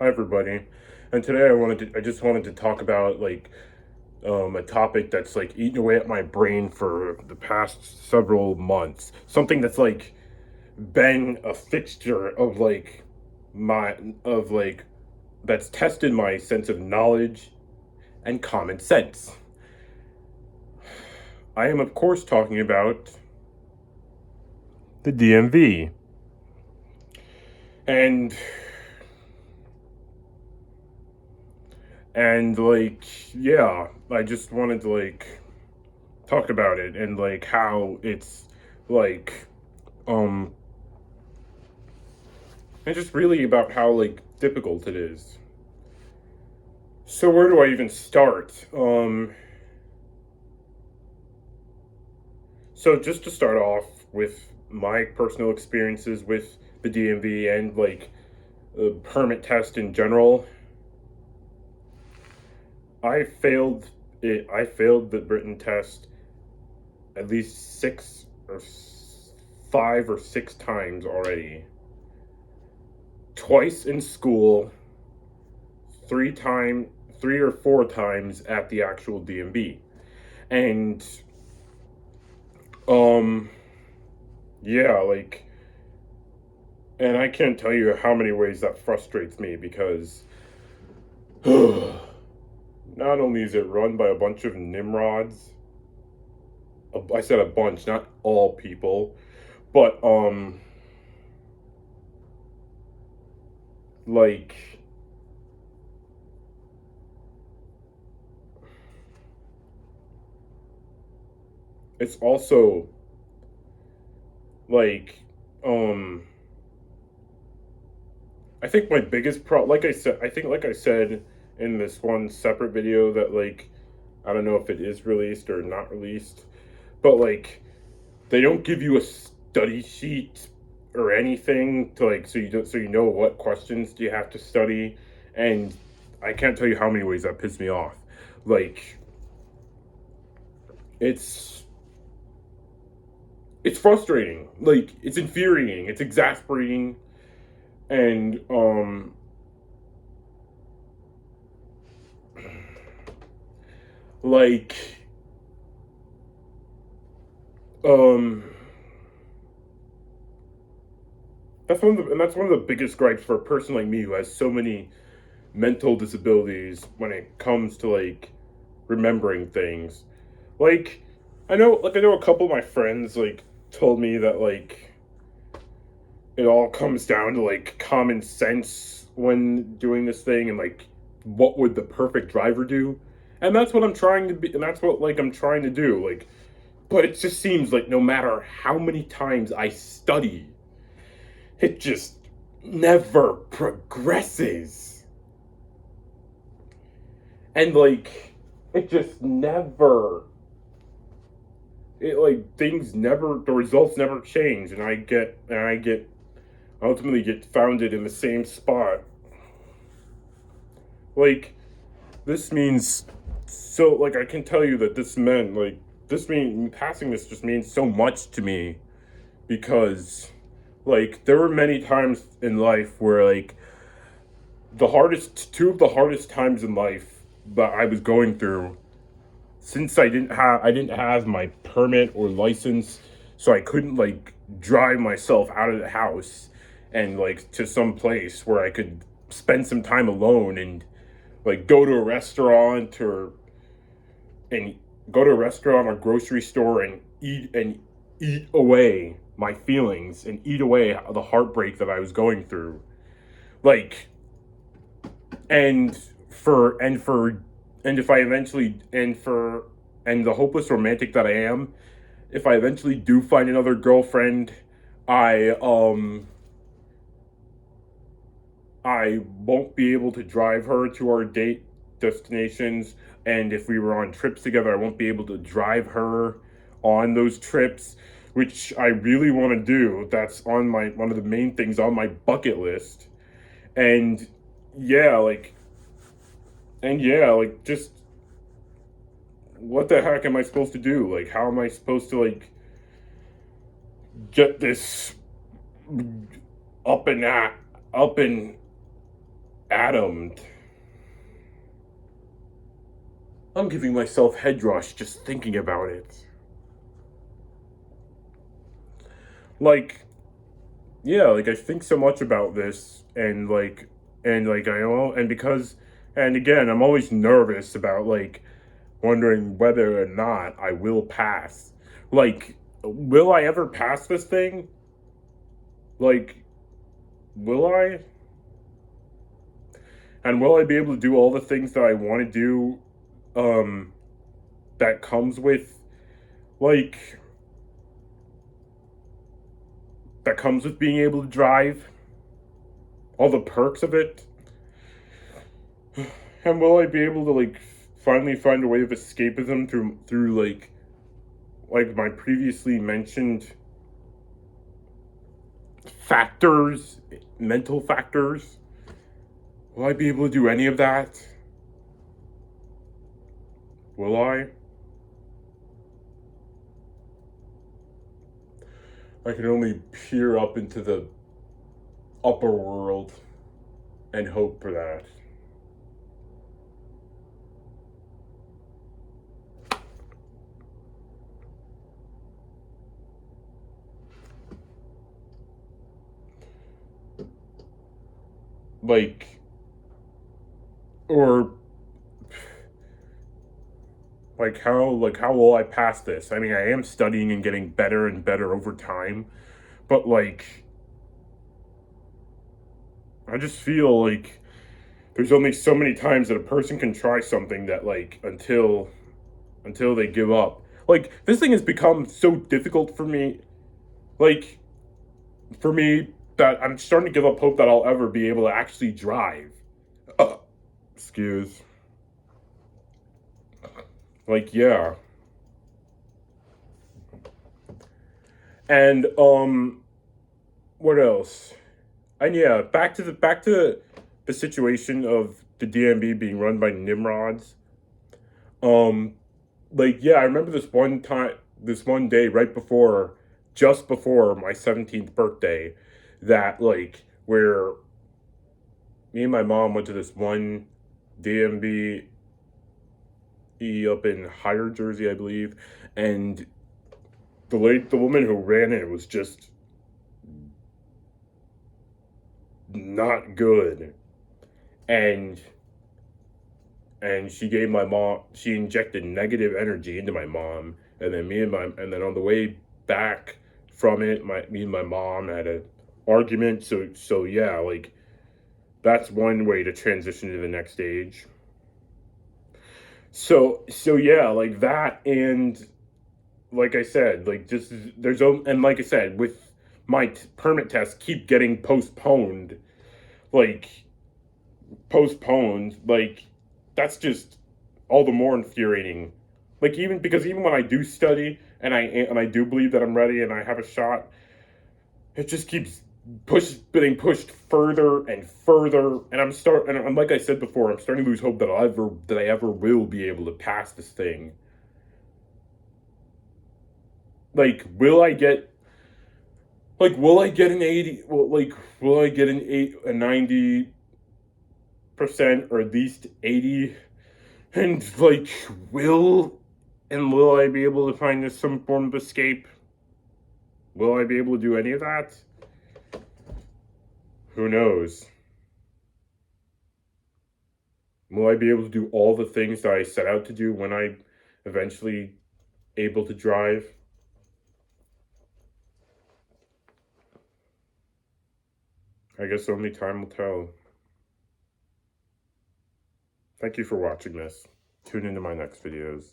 Hi everybody, and today I just wanted to talk about a topic that's like eaten away at my brain for the past several months. Something that's like been a fixture of my of like that's tested my sense of knowledge and common sense. I am of course talking about the DMV. And yeah, I just wanted to talk about it and how it's like um and just really about how difficult it is. So where do I even start? So just to start off with my personal experiences with the DMV and the permit test in general, I failed the written test at least five or six times already. Twice in school, three time, 3 or 4 times at the actual DMV. And um yeah, and I can't tell you how many ways that frustrates me because not only is it run by a bunch of nimrods, I said a bunch, not all people, but like it's also like um I think my biggest like I said in this one separate video that I don't know if it is released or not released, but they don't give you a study sheet or anything to so you know what questions do you have to study, and I can't tell you how many ways that pissed me off. Like it's it's frustrating, it's infuriating, it's exasperating, and like um that's one of the biggest gripes for a person like me who has so many mental disabilities when it comes to remembering things. Like I know a couple of my friends told me that it all comes down to common sense when doing this thing and what would the perfect driver do? And that's what I'm trying to be and that's what I'm trying to do. But it just seems like no matter how many times I study, it just never progresses. And it just never it things never the results never change, and I get ultimately get founded in the same spot. Like this means I can tell you that this mean passing this just means so much to me because there were many times in life where two of the hardest times in life that I was going through, since I didn't have my permit or license, so I couldn't drive myself out of the house and to some place where I could spend some time alone and go to a restaurant and go to a restaurant or grocery store and eat away my feelings and eat away the heartbreak that I was going through. Like and for and if I eventually and the hopeless romantic that I am, if I eventually do find another girlfriend, I I won't be able to drive her to our date destinations, and if we were on trips together, I won't be able to drive her on those trips, which I really want to do. That's on my one of the main things on my bucket list. And yeah, just what the heck am I supposed to do? How am I supposed to get this up and at up and atomed. I'm giving myself head rush just thinking about it. Like, yeah, like I think so much about this, and I know, and because, and again, I'm always nervous about like wondering whether or not I will pass. Like, will I ever pass this thing? Like, will I? And will I be able to do all the things that I want to do? That comes with, like, that comes with being able to drive, all the perks of it. And will I be able to like finally find a way of escapism through like my previously mentioned factors, mental factors? Will I be able to do any of that? Will I? I can only peer up into the upper world and hope for that. Like, or like how will I pass this? I mean, I am studying and getting better and better over time, but like I just feel like there's only so many times that a person can try something that like until they give up. Like this thing has become so difficult for me, like for me that I'm starting to give up hope that I'll ever be able to actually drive. Uh, excuse. Like yeah. And what else? And yeah, back to the situation of the DMV being run by Nimrods. Um like yeah, I remember this one day just before my 17th birthday, that like where me and my mom went to this one DMV up in Higher Jersey, I believe, and the woman who ran it was just not good, and she injected negative energy into my mom, and then on the way back from it, me and my mom had an argument. So yeah, like that's one way to transition to the next stage. So yeah, like that, and like I said, like just and like I said, with my permit tests keep getting like postponed, like that's just all the more infuriating. Like even when I do study and I do believe that I'm ready and I have a shot, it just keeps getting pushed further and further. And I'm like I said before, I'm starting to lose hope that I ever will be able to pass this thing. Like, will I get an 80? Well, like, will I get a 90%, or at least 80? And like, will I be able to find some form of escape? Will I be able to do any of that? Who knows? Will I be able to do all the things that I set out to do when I eventually able to drive? I guess only time will tell. Thank you for watching this. Tune into my next videos.